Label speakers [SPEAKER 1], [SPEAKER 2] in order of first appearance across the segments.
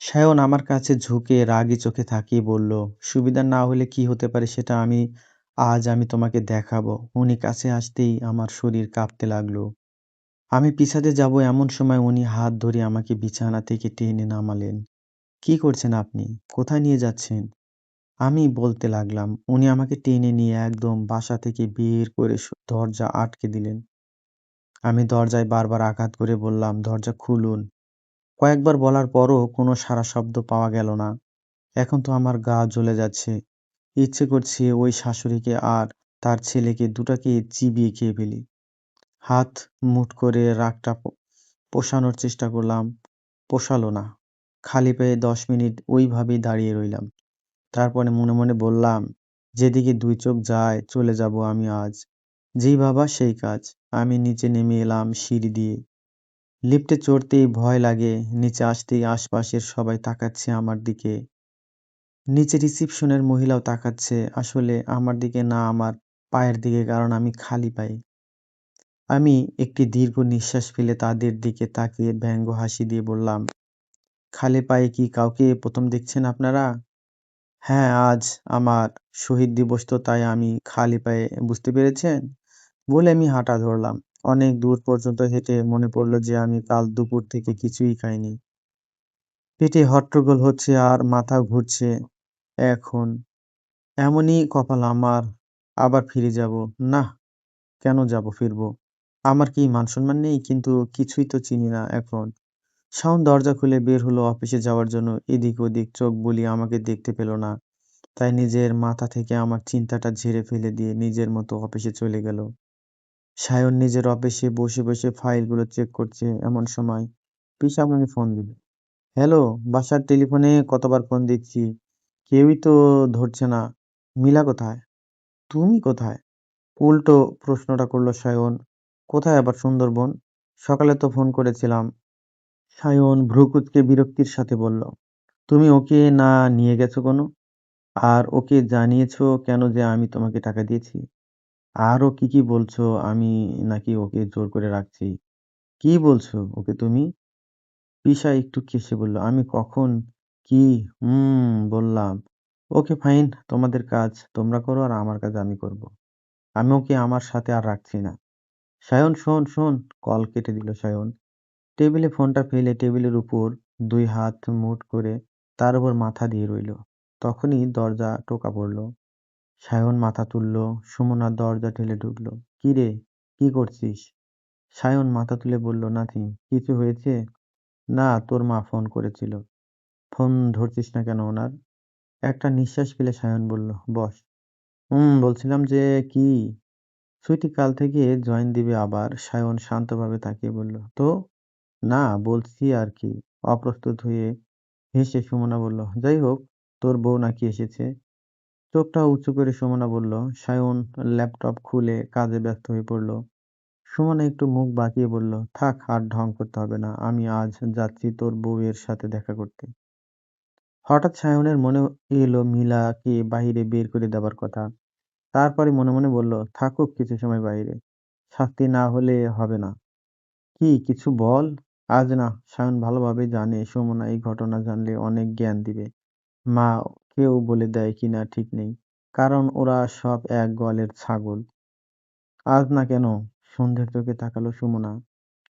[SPEAKER 1] সায়ন আমার কাছে ঝুঁকে রাগী চোখে তাকিয়ে বলল, সুবিধা না হলে কি হতে পারে সেটা আজ আমি তোমাকে দেখাবো। উনি কাছে আসতেই আমার শরীর কাঁপতে লাগলো। আমি পিছাতে যাব এমন সময় উনি হাত ধরে আমাকে বিছানা থেকে টেনে নামালেন। কি করছেন আপনি? কোথায় নিয়ে যাচ্ছেন? আমি বলতে লাগলাম। উনি আমাকে টেনে নিয়ে একদম বাসা থেকে বের করে দরজা আটকে দিলেন। আমি দরজায় বারবার আঘাত করে বললাম, দরজা খুলুন। কয়েকবার বলার পরও কোনো সাড়া শব্দ পাওয়া গেল না। এখন তো আমার গা জ্বলে যাচ্ছে। ইচ্ছে করছে ওই শাশুড়িকে আর তার ছেলেকে দুটাকে চিবিয়ে খেয়ে ফেলি। হাত মুঠ করে রাগটা পোষানোর চেষ্টা করলাম। পোষালো না। খালি পায়ে ১০ মিনিট ওইভাবেই দাঁড়িয়ে রইলাম। তারপরে মনে মনে বললাম, যেদিকে দুই চোখ যায় চলে যাব আমি আজ। যেই ভাবা সেই কাজ। আমি নিচে নেমে এলাম সিঁড়ি দিয়ে। লিফটে চড়তেই ভয় লাগে। নিচে আসতেই আশপাশের সবাই তাকাচ্ছে আমার দিকে। নিচে রিসিপশনের মহিলাও তাকাচ্ছে আসলে আমার দিকে না, আমার পায়ের দিকে, কারণ আমি খালি পায়ে। আমি একটি দীর্ঘ নিঃশ্বাস ফেলে তাদের দিকে তাকিয়ে ব্যঙ্গ হাসি দিয়ে বললাম, খালি পায়ে কি কাউকে প্রথম দেখছেন আপনারা? হ্যাঁ, আজ আমার শহীদ দিবস, তো তাই আমি খালি পায়ে, বুঝতে পেরেছেন? বলে আমি হাঁটা ধরলাম। অনেক দূর পর্যন্ত হেঁটে মনে পড়ল যে আমি কাল দুপুর থেকে কিছুই খাইনি। পেটে হট্টগোল হচ্ছে আর মাথা ঘুরছে এখন। এমনই কপাল আমার। আবার ফিরে যাব। নাহ, কেন ফিরবো? আমার কি মান-সম্মান নেই? কিন্তু কিছুই তো চিনি না এখন। শাওন দরজা খুলে বের হলো অফিসে যাওয়ার জন্য। এদিক-ওদিক চোখ বুলিয়ে আমাকে দেখতে পেল না। তাই নিজের মাথা থেকে আমার চিন্তাটা ঝেড়ে ফেলে দিয়ে নিজের মতো অফিসে চলে গেল। সায়ন নিজের অফিসে বসে বসে ফাইলগুলো চেক করছে। এমন সময় পিশামণি ফোন দিল। হ্যালো, বাসার টেলিফোনে কতবার ফোন দিচ্ছি, কেউই তো ধরছে না। মিলা কোথায়? তুমি কোথায়? উল্টো প্রশ্নটা করল সায়ন। কোথায় আবার সুন্দরবন? সকালে তো ফোন করেছিলাম। সায়ন ভ্রু কুঁচকে বিরক্তির সাথে বলল, তুমি ওকে না নিয়ে গেছো কোনো? আর ওকে জানিয়েছো কেন যে আমি তোমাকে টাকা দিয়েছি? আরো কি কি বলছো আমি নাকি ওকে জোর করে রাখছি? কি বলছো ওকে তুমি? পিশা একটু কেসে বলল, আমি কখন কি বললাম। ওকে ফাইন, তোমাদের কাজ তোমরা করো আর আমার কাজ আমি করব। আমি ওকে আমার সাথে আর রাখছি না। সায়ন শোন শোন। কল কেটে দিল সায়ন। টেবিলে ফোনটা ফেলে টেবিলের উপর দুই হাত মুঠ করে তার উপর মাথা দিয়ে রইল। তখনই দরজা টোকা পড়ল। সায়ন মাথা তুলল। সুমনা দরজা ঠেলে ঢুকলো। কি রে, কি করছিস? সায়ন মাথা তুলে বলল, নাথিং। কিছু হয়েছে? না, তোর মা ফোন করেছিল। ফোন ধরছিস না কেন ওনার? একটা নিঃশ্বাস ফেলে সায়ন বলল, বস। বলছিলাম যে কি, সুইটি কাল থেকে জয়েন দিবে আবার। সায়ন শান্তভাবে তাকিয়ে বলল, তো? না, বলছি আর কি। অপ্রস্তুত হয়ে হেসে সুমনা বলল, যাই হোক, তোর বউ নাকি এসেছে? চোখটা উঁচু করে সুমনা বলল। সায়ন ল্যাপটপ খুলে কাজে ব্যস্ত হয়ে পড়ল। সুমনা একটু মুখ বাঁকিয়ে বলল, থাক, আর ঢং করতে হবে না। আমি আজ যাচ্ছি তোর বউয়ের সাথে দেখা করতে। হঠাৎ সায়নের মনে এলো মিলাকে বাহিরে বের করে দেবার কথা। তারপরে মনে মনে বলল, থাকুক কিছু সময় বাইরে। শাস্তি না হলে হবে না। কি কিছু বল। আজ না। সায়ন ভালোভাবে জানে সুমনা এই ঘটনা জানলে অনেক জ্ঞান দিবে। মা কেউ বলে দেয় কিনা ঠিক নেই। কারণ ওরা সব এক গোয়ালের ছাগল। আজ না কেন? সন্ধ্যের চোখে তাকালো সুমনা।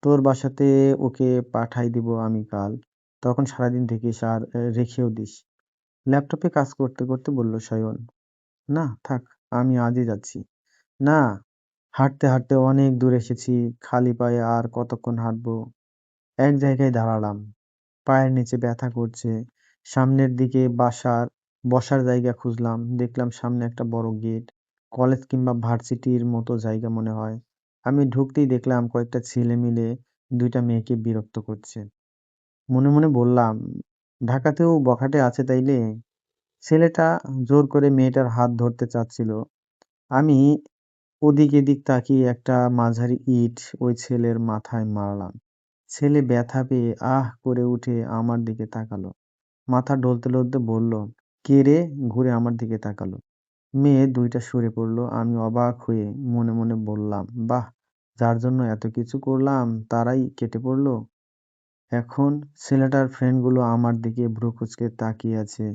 [SPEAKER 1] তোর বাসাতে ওকে পাঠাই দিব আমি কাল। তখন সারাদিন থাকিস আর রেখেও দিস। ল্যাপটপে কাজ করতে করতে বলল সায়ন। না থাক, আমি আজই যাচ্ছি। না, হাঁটতে হাঁটতে অনেক দূর এসেছি। খালি পায়ে আর কতক্ষণ হাঁটবো? এক জায়গায় দাঁড়ালাম। পায়ের নিচে ব্যথা করছে। সামনের দিকে বসার জায়গা খুঁজলাম। দেখলাম সামনে একটা বড় গেট। কলেজ কিংবা ভার্সিটির মতো জায়গা মনে হয়। আমি ঢুকতেই দেখলাম কয়েকটা ছেলে মিলে দুইটা মেয়েকে বিরক্ত করছে। মনে মনে বললাম, ঢাকাতেও বখাটে আছে তাইলে। ছেলেটা জোর করে মেয়েটার হাত ধরতে চাচ্ছিল। আমি ওদিক এদিক তাকিয়ে একটা মাঝারি ইট ওই ছেলের মাথায় মারলাম। ছেলে ব্যথা পেয়ে আহ করে উঠে আমার দিকে তাকালো। মাথা ডলতে ডলতে বলল, কে রে? ঘুরে আমার দিকে তাকালো। মেয়ে দুইটা সরে পড়লো। আমি অবাক হয়ে মনে মনে বললাম, বাহ, যার জন্য এত কিছু করলাম তারাই কেটে পড়লো। এখন ছেলেটার ফ্রেন্ডগুলো আমার দিকে ভ্রু কুঁচকে তাকিয়ে আছে।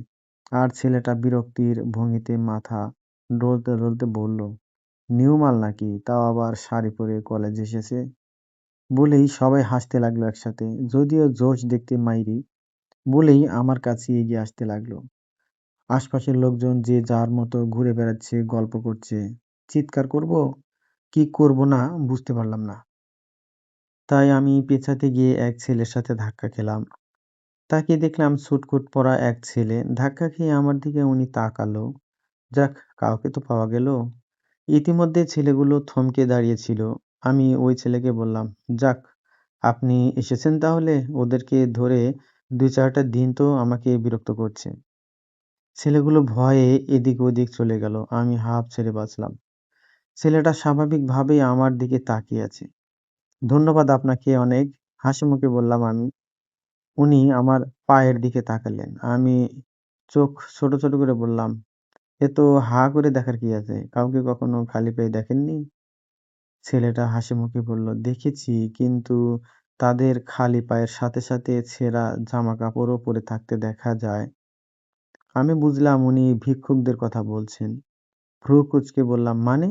[SPEAKER 1] আর ছেলেটা বিরক্তির ভঙ্গিতে মাথা ডলতে বলল, নিউ মাল নাকি, তাও আবার শাড়ি পরে কলেজে এসেছে। বলেই সবাই হাসতে লাগলো একসাথে। যদিও জোশ দেখতে মাইরি বলেই আমার কাছে এগিয়ে আসতে লাগলো। আশপাশের লোকজন যে যার মতো ঘুরে বেড়াচ্ছে, গল্প করছে। চিৎকার করব কি করব না বুঝতে পারলাম না। তাই আমি পেছাতে গিয়ে এক ছেলের সাথে ধাক্কা খেলাম। তাকিয়ে দেখলাম স্যুট-কোট পরা এক ছেলে। ধাক্কা খেয়ে আমার দিকে উনি তাকালো। যাক, কাউকে তো পাওয়া গেল। ইতিমধ্যে ছেলেগুলো থমকে দাঁড়িয়েছিল। আমি ওই ছেলেকে বললাম, যাক, আপনি এসেছেন তাহলে? ওদেরকে ধরে ২-৪ টা দিন তো আমাকে বিরক্ত করছে। ছেলেগুলো ভয়ে এদিক ওদিক চলে গেল। আমি হাঁপ ছেড়ে বাঁচলাম। ছেলেটা স্বাভাবিকভাবেই আমার দিকে তাকিয়ে আছে। ধন্যবাদ আপনাকে অনেক, হাসিমুখে বললাম আমি। উনি আমার পায়ের দিকে তাকালেন। আমি চোখ ছোট ছোট করে বললাম, এ তো হাঁ করে দেখার কি আছে? কাউকে কখনো খালি পায়ে দেখেননি? ছেলেটা হাসিমুখে বলল, দেখেছি, কিন্তু তাদের খালি পায়ের সাথে সাথে ছেঁড়া জামাকাপড়ও পরে থাকতে দেখা যায়। আমি বুঝলাম উনি ভিক্ষুকদের কথা বলছেন। ভ্রু কুঁচকে বললাম, মানে?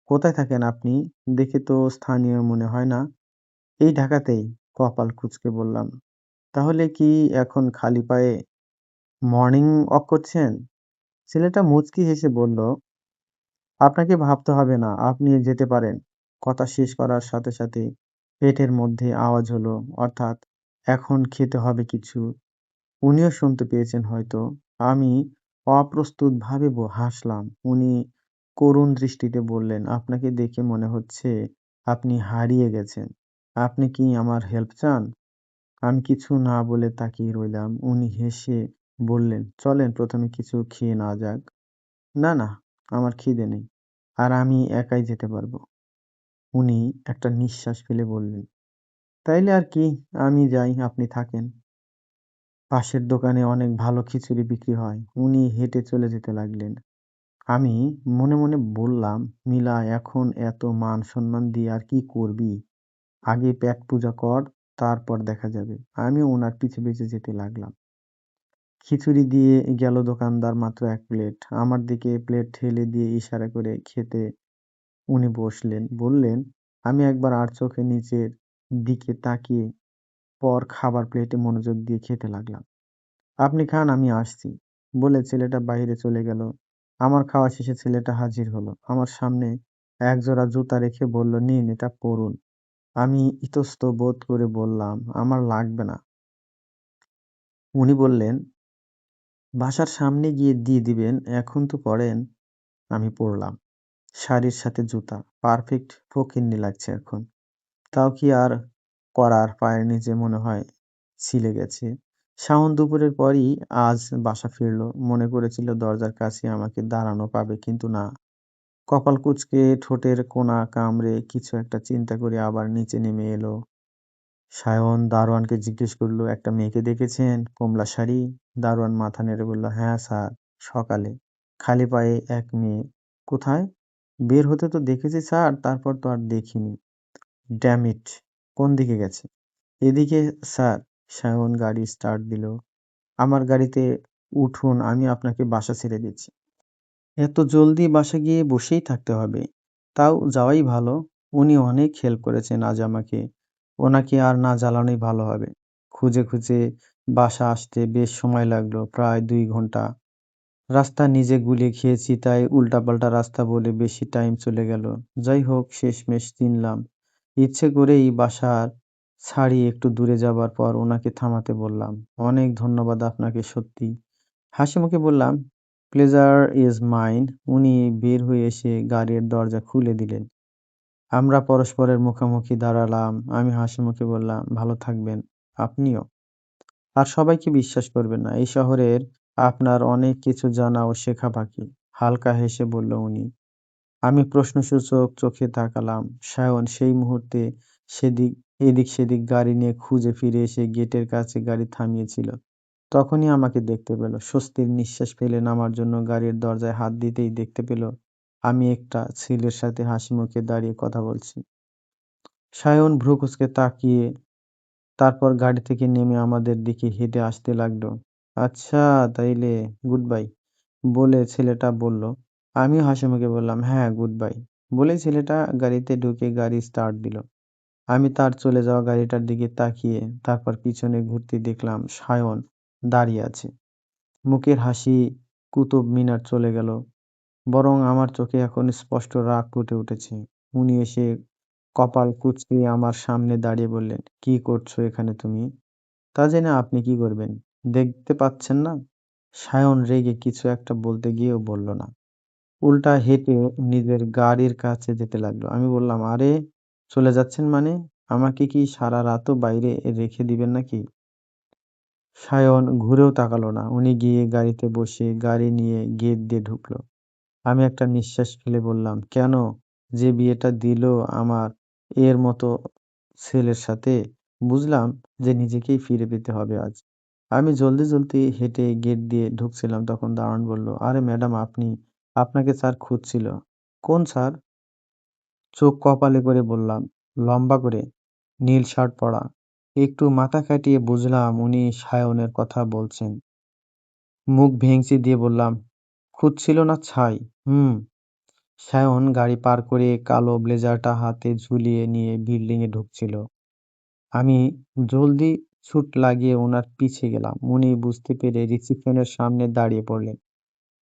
[SPEAKER 1] কোথায় থাকেন আপনি? দেখে তো স্থানীয় মনে হয় না। এই ঢাকাতেই, কপাল কুঁচকে বললাম। তাহলে কি এখন খালি পায়ে মর্নিং ওয়াক করছেন? ছেলেটা মুচকি হেসে বলল, আপনাকে ভাবতে হবে না, আপনি যেতে পারেন। কথা শেষ করার সাথে সাথে পেটের মধ্যে আওয়াজ হলো, অর্থাৎ এখন খেতে হবে কিছু। উনিও শুনতে পেয়েছেন হয়তো। আমি অপ্রস্তুতভাবে হাসলাম। উনি করুণ দৃষ্টিতে বললেন, আপনাকে দেখে মনে হচ্ছে আপনি হারিয়ে গেছেন। আপনি কি আমার হেল্প চান? আমি কিছু না বলে তাকিয়ে রইলাম। উনি হেসে বললেন, চলেন প্রথমে কিছু খেয়ে নেওয়া যাক। না, না, আমার খিদে নেই। আর আমি একাই যেতে পারবো। উনি একটা নিঃশ্বাস ফেলে বললেন, তাইলে আর কি, আমি যাই, আপনি থাকেন। পাশের দোকানে অনেক ভালো খিচুড়ি বিক্রি হয়। উনি হেঁটে চলে যেতে লাগলেন। আমি মনে মনে বললাম, মিলা, এখন এত মান সম্মান দিয়ে আর কি করবি? আগে পেট পূজা কর, তারপর দেখা যাবে। আমিও ওনার পিছে পিছে যেতে লাগলাম। খিচুড়ি দিয়ে গেল দোকানদার মাত্র ১ প্লেট। আমার দিকে প্লেট ঠেলে দিয়ে ইশারা করে খেতে উনি বসলেন। বললেন, আমি একবার আর চোখে নিচের দিকে তাকিয়ে পর খাবার প্লেটে মনোযোগ দিয়ে খেতে লাগলাম। আপনি খান, আমি আসছি, বলে ছেলেটা বাইরে চলে গেল। আমার খাওয়া শেষে ছেলেটা হাজির হলো। আমার সামনে একজোড়া জুতা রেখে বলল, নিন, এটা পরুন। আমি ইতস্ত বোধ করে বললাম, আমার লাগবে না। উনি বললেন, বাসার সামনে গিয়ে দিয়ে দিবেন, এখন তো পড়েন। আমি পড়লাম। শাড়ির সাথে জুতা, পারফেক্ট ফকিন্নি লাগছে এখন। তাও কি আর করার, পায়ের নিচে মনে হয় ছিলে গেছে। শাওন দুপুরের পরই আজ বাসা ফিরল। মনে করেছিল দরজার কাছে আমাকে দাঁড়ানো পাবে, কিন্তু না। কপাল কুঁচকে ঠোঁটের কোণা কামড়ে কিছু একটা চিন্তা করে আবার নিচে নেমে এলো। সায়ন দারোয়ানকে জিজ্ঞেস করলো, একটা মেয়েকে দেখেছেন, কমলা শাড়ি? দারোয়ান মাথা নেড়ে বলল, হ্যাঁ স্যার, সকালে খালি পায়ে এক মেয়ে। কোথায়? বের হতে তো দেখেছি স্যার, তারপর তো আর দেখিনি। ড্যাম ইট, কোন দিকে গেছে? এদিকে স্যার। সায়ন গাড়ি স্টার্ট দিল। আমার গাড়িতে উঠুন, আমি আপনাকে বাসা ছেড়ে দিচ্ছি। এত জলদি বাসা গিয়ে বসেই থাকতে হবে? তাও যাওয়াই ভালো। উনি অনেক হেল্প করেছেন আজ আমাকে। ওনাকে আর না জ্বালানোই ভালো হবে। খুঁজে খুঁজে বাসা আসতে বেশ সময় লাগলো, প্রায় ২ ঘন্টা। রাস্তা নিজে গুলিয়ে খেয়েছি, তাই উল্টাপাল্টা রাস্তা বলে বেশি টাইম চলে গেল। যাই হোক, শেষমেশ চিনলাম। ইচ্ছে করেই বাসার ছাড়িয়ে একটু দূরে যাবার পর ওনাকে থামাতে বললাম, অনেক ধন্যবাদ আপনাকে, সত্যি। হাসিমুখে বললাম, প্লেজার ইজ মাইন। উনি বের হয়ে এসে গাড়ির দরজা খুলে দিলেন। আমরা পরস্পরের মুখোমুখি দাঁড়ালাম। আমি হাসিমুখে বললাম, ভালো থাকবেন। আপনিও। আর সবাইকে বিশ্বাস করবেন না, এই শহরের আপনার অনেক কিছু জানা ও শেখা বাকি। হালকা হেসে বলল উনি। আমি প্রশ্নসূচক চোখে তাকালাম। সায়ন সেই মুহূর্তে সেদিক এদিক সেদিক গাড়ি নিয়ে খুঁজে ফিরে এসে গেটের কাছে গাড়ি থামিয়েছিল। তখনই আমাকে দেখতে পেল। স্বস্তির নিঃশ্বাস ফেলে নামার জন্য গাড়ির দরজায় হাত দিতেই দেখতে পেল আমি একটা ছেলের সাথে হাসিমুখে দাঁড়িয়ে কথা বলছি। সায়ন ভ্রু কুঁচকে তাকিয়ে তারপর গাড়ি থেকে নেমে আমাদের দিকে হেঁটে আসতে লাগলো। আচ্ছা, তাইলে গুড বাই বলে ছেলেটা বলল। আমিও হাসিমুখে বললাম, হ্যাঁ, গুড বাই বলেই ছেলেটা গাড়িতে ঢুকে গাড়ি স্টার্ট দিল। আমি তার চলে যাওয়া গাড়িটার দিকে তাকিয়ে তারপর পিছনে ঘুরতে দেখলাম সায়ন দাঁড়িয়ে আছে। মুখের হাসি কুতুব মিনার চলে গেল, বরং আমার চোখে এখন স্পষ্ট রাগ ফুটে উঠেছে। উনি এসে কপাল কুঁচকে আমার সামনে দাঁড়িয়ে বললেন, কি করছো এখানে তুমি? তা জেনে আপনি কি করবেন? দেখতে পাচ্ছেন না? সায়ন রেগে কিছু একটা বলতে গিয়েও বলল না, উল্টা হেঁটে নিজের গাড়ির কাছে যেতে লাগলো। আমি বললাম, আরে, চলে যাচ্ছেন মানে? আমাকে কি সারা রাতও বাইরে রেখে দিবেন নাকি? সায়ন ঘুরেও তাকালো না। উনি গিয়ে গাড়িতে বসে গাড়ি নিয়ে গেট দিয়ে ঢুকলো। আমি একটা নিঃশ্বাস ফেলে বললাম, কেন? যে বিয়েটা দিল আমার এর মতো ছেলের সাথে, বুঝলাম যে নিজেকেই ফিরে পেতে হবে আজ। আমি জলদি জলদি হেঁটে গেট দিয়ে ঢুকছিলাম, তখন দারোয়ান বলল, আরে ম্যাডাম, আপনি, আপনাকে স্যার খুঁজছিল। কোন স্যার? চোখ কপালে করে বললাম, লম্বা করে, নীল শার্ট পরা। একটু মাথা খাটিয়ে বুঝলাম উনি সায়নের কথা বলছেন। মুখ ভেঙচি দিয়ে বললাম, খুঁজছিল না ছাই? হুম। সায়ন গাড়ি পার করে কালো ব্লেজারটা হাতে ঝুলিয়ে নিয়ে বিল্ডিং এ ঢুকছিল। আমি জলদি ছুট লাগিয়ে ওনার পিছে গেলাম। উনি বুঝতে পেরে রিসিপশনের সামনে দাঁড়িয়ে পড়লেন।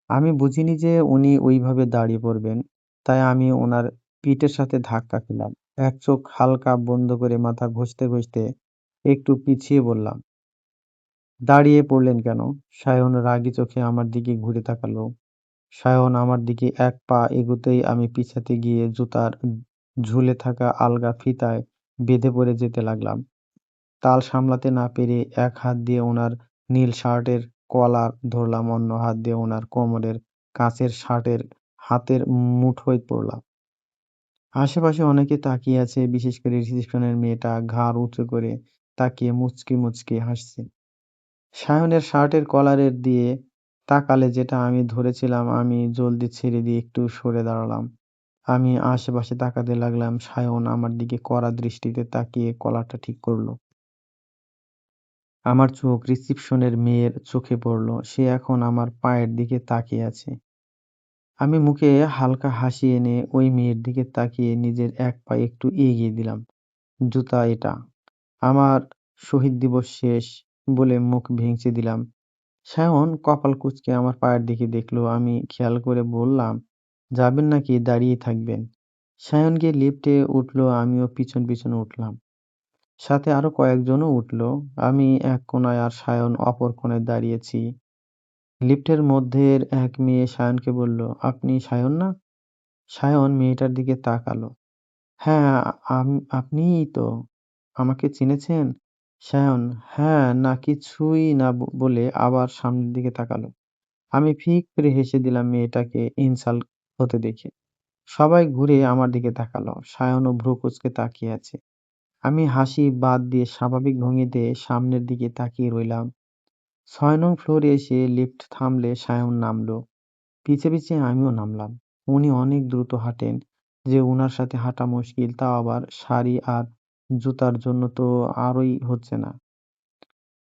[SPEAKER 1] আমি বুঝিনি যে উনি ওইভাবে দাঁড়িয়ে পড়বেন, তাই আমি ওনার পিঠের সাথে ধাক্কা খেলাম। এক চোখ হালকা বন্ধ করে মাথা ঘষতে ঘষতে একটু পিছিয়ে বললাম, দাঁড়িয়ে পড়লেন কেন? সায়ন রাগী চোখে আমার দিকে ঘুরে তাকালো। সায়ন আমার দিকে এক পা এগোতেই আমি পিছাতে গিয়ে জুতার ঝুলে থাকা আলগা ফিতায় বেঁধে পড়ে যেতে লাগলাম। তাল সামলাতে না পেরে এক হাত দিয়ে ওনার নীল শার্টের কলার ধরলাম, অন্য হাত দিয়ে ওনার কোমরের কাছের শার্টের হাতের মুঠোয় পড়লাম। আশেপাশে অনেকে তাকিয়ে আছে, বিশেষ করে রিসেপশনের মেয়েটা ঘাড় উঁচু করে তাকিয়ে মুচকি মুচকি হাসছে। সায়নের শার্টের কলারের দিয়ে তাকালে যেটা আমি ধরেছিলাম, আমি জলদি ছেড়ে দিয়ে একটু সরে দাঁড়ালাম। আমি আশেপাশে তাকাতে লাগলাম। সায়ন আমার দিকে কড়া দৃষ্টিতে তাকিয়ে কলারটা ঠিক করলো। আমার চোখ রিসিপশনের মেয়ের চোখে পড়ল। সে এখন আমার পায়ের দিকে তাকিয়ে আছে। আমি মুখে হালকা হাসি এনে ওই মেয়ের দিকে তাকিয়ে নিজের এক পা একটু এগিয়ে দিলাম। জুতা এটা। আমার শহীদ দিবস শেষ বলে মুখ ভেঙচি দিলাম। সায়ন কপাল কুঁচকে আমার পায়ের দিকে দেখলো। আমি খেয়াল করে বললাম, যাবেন নাকি দাঁড়িয়ে থাকবেন? সায়ন গিয়ে লিফটে উঠলো, আমিও পিছন পিছন উঠলাম। সাথে আরো কয়েকজনও উঠলো। আমি এক কোণায় আর সায়ন অপর কোণায় দাঁড়িয়েছি। লিফটের মধ্যের এক মেয়ে সায়নকে বলল, আপনি সায়ন না? সায়ন মেয়েটার দিকে তাকালো। হ্যাঁ, আপনিই তো। আমাকে চিনেছেন? সায়ন হ্যাঁ না কিছুই না বলে আবার সামনের দিকে তাকালো। আমি ফিক করে হেসে দিলাম মেয়েটাকে ইনসাল্ট হতে দেখে। সবাই ঘুরে আমার দিকে তাকালো। সায়নও ভ্রু কুঁচকে তাকিয়ে আছে। আমি হাসি বাদ দিয়ে স্বাভাবিক ভঙ্গিতে সামনের দিকে তাকিয়ে রইলাম। ৬ নং ফ্লোরে এসে লিফট থামলে সায়ন নামলো। পিছে পিছে আমিও নামলাম। উনি অনেক দ্রুত হাঁটেন যে উনার সাথে হাঁটা মুশকিল, তাও আবার শাড়ি আর জুতার জন্য তো আরই হচ্ছে না।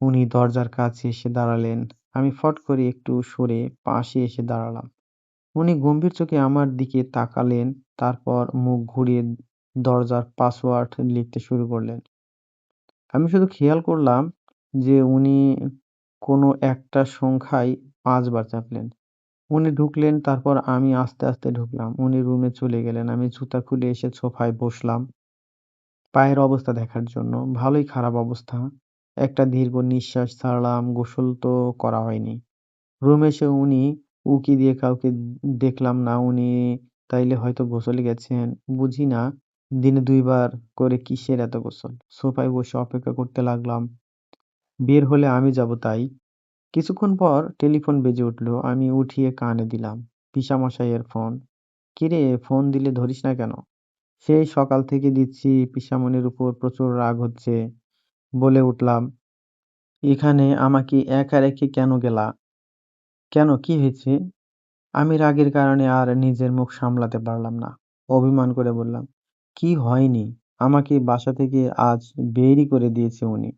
[SPEAKER 1] উনি দরজার কাছে এসে দাঁড়ালেন। আমি ফট করে একটু সরে পাশে এসে দাঁড়ালাম। উনি গম্ভীর চোখে আমার দিকে তাকালেন, তারপর মুখ ঘুরিয়ে দরজার পাসওয়ার্ড লিখতে শুরু করলেন। আমি শুধু খেয়াল করলাম যে উনি কোনো একটা সংখ্যায় ৫ বার চাপলেন। উনি ঢুকলেন, তারপর আমি আস্তে আস্তে ঢুকলাম। উনি রুমে চলে গেলেন। আমি জুতা খুলে এসে সোফায় বসলাম পায়ের অবস্থা দেখার জন্য। ভালোই খারাপ অবস্থা। একটা দীর্ঘ নিঃশ্বাস ছাড়লাম। গোসল তো করা হয়নি। রুমে এসে উনি উঁকি দিয়ে কাউকে দেখলাম না। উনি তাইলে হয়তো গোসলে গেছেন। বুঝি না দিনে ২ বার করে কিসের এত গোসল? সোফায় বসে অপেক্ষা করতে লাগলাম। বের হলে আমি যাব তাই। কিছুক্ষণ পর টেলিফোন বেজে উঠল। আমি উঠিয়ে কানে দিলাম। পিশামশাইয়ের ফোন। কিরে, ফোন দিলে ধরিস না কেন? সেই সকাল থেকে দিচ্ছি, পিশামণির উপর প্রচুর রাগ হচ্ছে। বলে উঠলাম, এখানে আমাকে একা রেখে কেন গেলা? কেন, কি হয়েছে? আমি রাগের কারণে আর নিজের মুখ সামলাতে পারলাম না। অভিমান করে বললাম, কি হয়নি? আমাকে বাসা থেকে আজ বেরই করে দিয়েছে উনি।